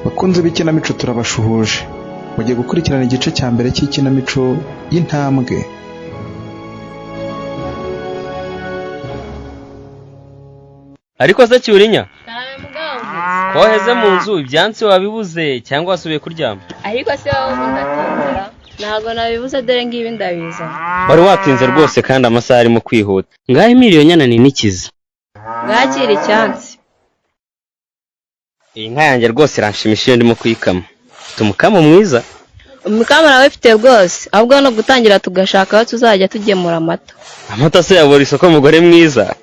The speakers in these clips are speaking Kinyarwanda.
Bakunze b'ikinamico turabashuhuje. Mugiye gukurikirana igice cya mbere cy'ikinamico y'Intambwe. Ariko se Cyurinya koheze mu nzu ibyansi wabibuze cyangwa wasubiye kuryama? Ariko se wowe undatindira ntago nabibuze dore ngibi ndabiza. Wari watinze rwose kandi amasaha arimo kwihuta. Ngahe miliyoni nyana ni nikiza. Ngakira icyansi. Iyi nka yanjye rwose iranshimishije ndimo kuyikama. Tumukamo mwiza. Umukamo nawe ufite rwose ahubwo no gutangira tugashaka aho tuzajya tugemura amata. Amata se yabura isoko mugore mwiza.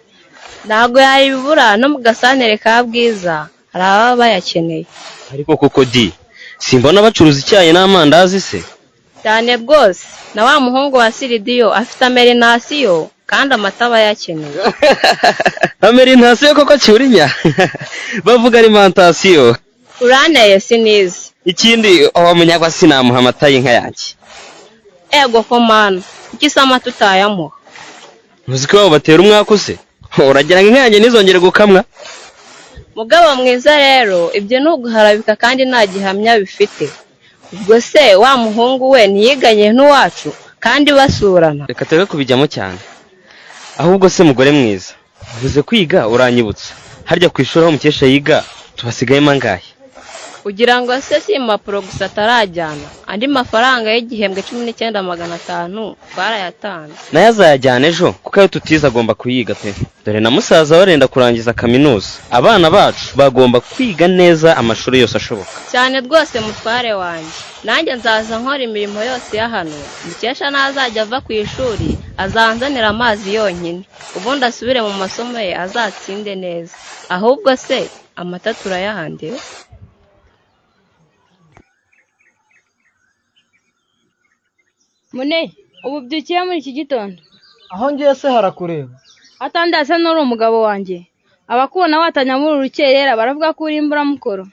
Ntago yayibura no mu gasantere ka Bwiza hari ababa bayakeneye. Ariko koko di simbona bacuruza icyayi n'amandazi se. Cyane rwose na wa muhungu wa Siridiyo afite amerinasiyo kandi amata bayakeneye. Amerinasiyo koko Cyurinya. Bavuga alimentation. Uraneye sinizi. Ikindi aho munyagwa sinamuha amata y'inka yanjye. Ego komana ikisa amata utayamuha. Muziko wabo batera umwaka se. Uragira ngo inka yanjye nizongere gukamwa? Mugabo mwiza rero ibyo nuguharabika kandi nta gihamya bifite. Ubwo se wa muhungu we niyiganye n'uwacu kandi basurana. Reka tege kubijyamo cyane. Ahubwo se mugore mwiza uvuze kwiga uranyibutsa. Harya kwishura aho mukesha yiga tubasigaye mangahe? Ugira ngo se si impapuro gusa atarajyana andi mafaranga y'igihembwe 19,500 twarayatanze. Nayo azayajyana ejo kuko ayo tutiza agomba kuyiga pe. Dore na musaza warenda kurangiza kaminuza. Abana bacu bagomba kwiga neza amashuri yose ashoboka. Cyane rwose mutware wanjye. Nanjye nzaza nkora imirimo yose ya hano. Mukesha nazajya ava ku ishuri azanzanira amazi yonyine. Ubundi asubire mu masomo ye azatsinde neza. Ahubwo se amata turayahandiye. Mune, ubu byukiye muri iki gitondo. Aho ngiye se harakureba. Atandase n'uri umugabo wanjye. Abakubona watanya muri urukerera baravuga ko uri imburamukoro.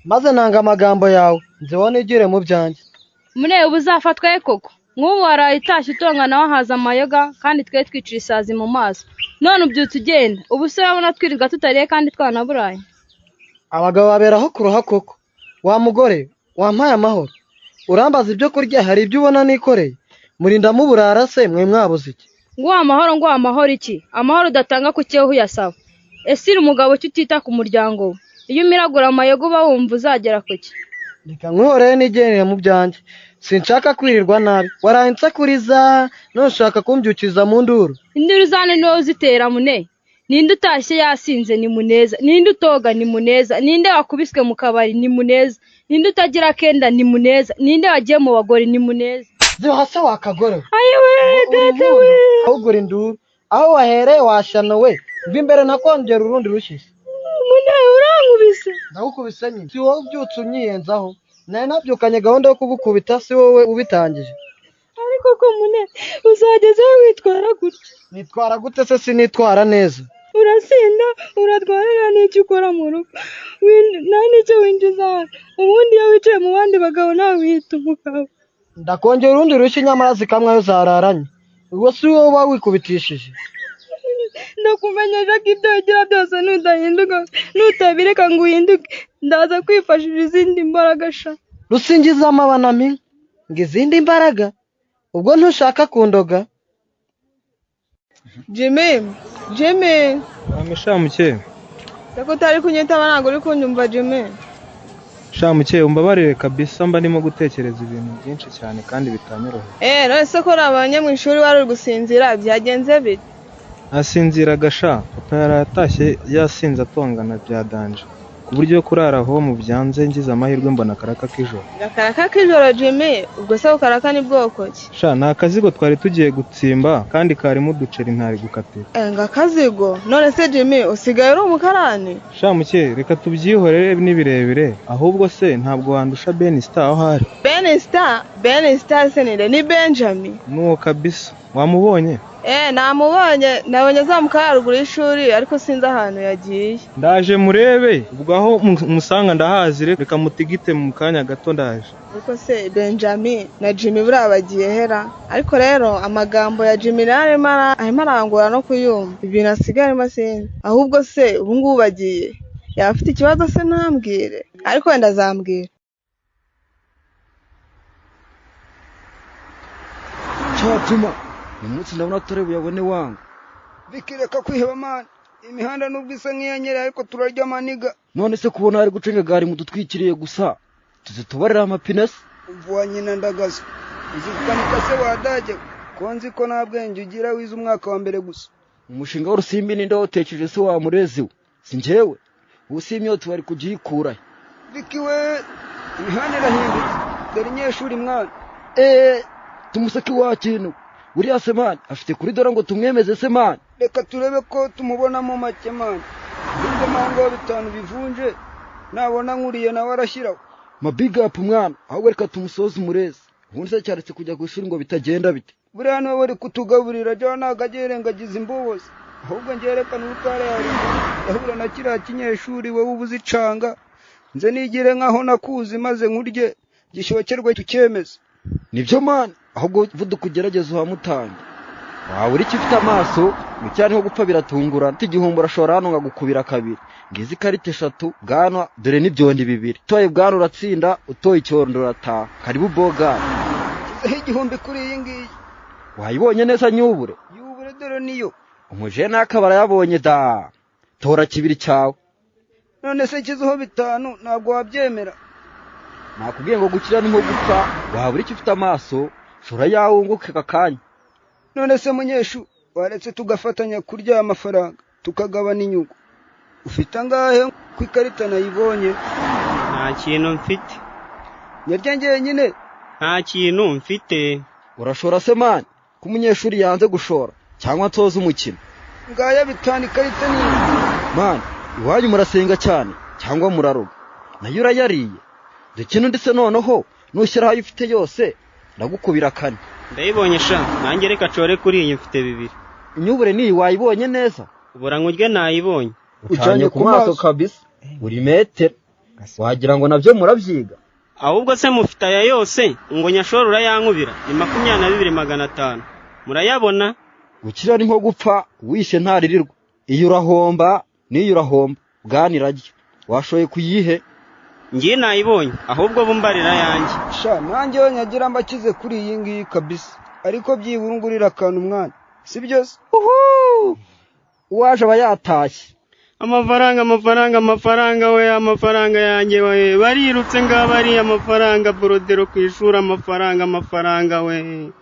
Maze nanga amagambo yawe, nzibone igire mu byanjye. Mune ubu uzafatwa he koko? Nk'ubu warayitashye utongana wahaza amayoga kandi twe twicira isazi mu maso. None ubyutse ugenda. Ubu se urabona twirirwa tutariye kandi twanaburaye. Abagabo baberaho kuroha koko. Wa mugore, wampaye amahoro. Urambaza ibyo kurya hari ibyo ubona nikoreye. Murinda muburara se mwe mwabuze iki? Ngo amahoro iki? Amahoro udatanga ku cyeho uyasaba. Ese iri umugabo cyutita ku muryango we. Iyo umiragura amayogo uba wumva uzagera kuki? Reka nkwihoreye nigenere mu byanjye. Sinshaka kwirirwa nabi. Waransakuriza nushaka kumbyukiza mu nduru. Induru zane no uzitera Mune. Ninde utashye yasinze ni Muneza. Ninde utoga ni Muneza. Ninde wakubiswe mu kabari ni Muneza. Ninde utagira kenda ni Muneza. Ninde wagiye mu bagore ni Muneza. Zyo hasa wakagore. Ayiwe data we. Ahugura induru. Aho wahereye washano we. Mva imbere nakongera urundi rushyize. Mune urankubise. Ndagukubise nyine. Si wowe ubyutse unyiyenzaho. Naye nabyukanye gahunda yo kugukubita si wowe ubitangije. Ariko ko Mune uzageze witwara gutya. Nitwara gute se sinitwara neza? Urasinda uratwarira n'icyo ukora mu rugo. Nta n'icyo winjiza hano. Ubundi iyo wicaye mu bandi bagabo nawe wihita umugabo. Ndakongera urundi rushyi nyamara zikamwayo zararanye. Ubwo si wowe uba wikubitishije. Ndakumenyesha ko ibyo ugira byose nudahinduka nutabireka ngo uhinduke ndaza kwifashisha izindi mbaraga sha. Rusingiza amabana mi ngo izindi mbaraga. Ubwo ntushaka kundoga. Jimmy Amushamuke. Tako utari kunyitaba ntabwo uri kunyumva Jimmy. Shamuke umbabarire kabisa mba ndimo gutekereza ibintu byinshi cyane kandi bitanyoroheye. None se ko nabanye mu ishuri wari gusinzira byagenze bite? Asinziraga sha, papa yaratashye yasinze atongana bya danje. Ku buryo kurara aho mu byanze ngize amahirwe mbona karaka k'ijoro. Karaka k'ijoro Jimmy, ubwo se karaka ni bwoko ki? Sha na akazigo twari tugiye gutsimba kandi karimo uduceri ntari gukatira. Nga akazigo, none se Jimmy usigaye uri umukarani? Shamuke reka tubyihorere nibirebire, ahubwo se ntabwo wandusha Ben Star aho hari. Ben Star se ni Benjamin. Nuwo kabisa, wamubonye? Namubonye, nabonye azamuka haruguru y'ishuri ariko sinzi ahantu yagiye. Ndaje murebe, ubwo aho musanga ndahazire reka mutigite mu kanya gato ndaje. Ariko se Benjamin na Jimmy burabagiye hera. Ariko rero amagambo ya Jimmy arimo arangura no kuyumva. Ibintu asigaye arimo sinzi. Ahubwo se ubu ngubu bagiye. yaba afite ikibazo se ntambwire ariko wenda azambwira. Cyatuma uyu munsi ndabona tutari buyabone wanga. Bikireka kwiheba mani, imihanda nubwo isa nk'iyanyereye ariko turarya maniga. None se kubona ari gucenga gari mudutwikiriye gusa tuzitubarira amapine se. Umvuwa nyina ndagaza uzikukanika se wadage ko nzi ko nta bwenge ugira wize umwaka wa mbere gusa. Umushinga w'urusimbi ninde watekereje se wa murezi we? Si njyewe. Ubusimyo tubari kugikura. Bikiwe imihanda irahindutse dore nyeshuri mwana. Tumuseke wa kintu uriya se mani afite kuri dora ngo tumwemeze se mani. Reka turebe ko tumubonamo make mani. Inde mango bitanu bivunje nabona nkuriye nawe arashyiraho. Ma big up mwana ahubwo reka tumusoze umurezi. Ubundi se cyaretse kujya ku ishuri ngo bitagenda bite. Buriya niwe wari kutugaburira jya nagagerengagiza imbubozi. Ahubwo ngerekana ubutware yawe ahubwo na kiriya kinyeshuri wowe ubuzicanga nze nigire nkaho nakuzi maze nkurye gishokerwe tukemeza. Nibyo mani ahubwo vudu kugerageza uhamutanga. Wawe uri kifite amaso mu cyane ho gupfa biratungurana. Igihumbo urashobora hano ngagukubira kabiri. Ngizi karite 3 bwanwa dore n'ibyondi bibiri. Toye bwanwa uratsinda utoye icyondo urataha. Karibu boga. Igihumbi kuri iyi ngiyi. Wayibonye neza nyubure. Yubure dore niyo. Umuje nakabara yabonye da. Tora kibiri cyawe. None se kizuho bitanu ntabwo wabyemera. Nakubwiye ngo gukira ni nko gupfa. Waba uri kifite amaso shora yawunguke kakanya. None se munyeshu waretse tugafatanya kurya amafaranga tukagabana inyungu. Ufite angahe ku ikarita nayibonye? Nta kintu mfite. Nyaryange nyine. Nta kintu mfite. Urashora se mani ku munyeshuri yanze gushora cyangwa toza umukino. Ngaya bitanu ikarita ni mani iwanyu murasenga cyane cyangwa muraroga. Nayo urayariye. Dukino ndetse noneho nushyira ayo ufite yose ndagukubira kane. Ndayibonye sha nange reka core kuri iyi mfite bibiri. Inyubure ni wayibonye neza. Ubura ngurye nayibonye. Ucanye ku maso kabisa. Uri meter. Wagira ngo navyo muravyiga. Ahubwo se mufite aya yose ngo nyashorura yankubira ni 22,500. Murayabona? Gukira ni nko gupfa wishe ntaririrwa. Iyo urahomba niyo urahomba bwanirajye. Washoye kuyihe? Ngiye nayibonye ahubwo bumbarira yanjye. Sha nanjye onyagira mbakize kuri iyi ngiyi kabisa. Ariko byiburungurira akantu mwana. Si byose? Waje abayatashye. Amafaranga we amafaranga yanjye we barirutse ngaba ari amafaranga borodero kwishura amafaranga we.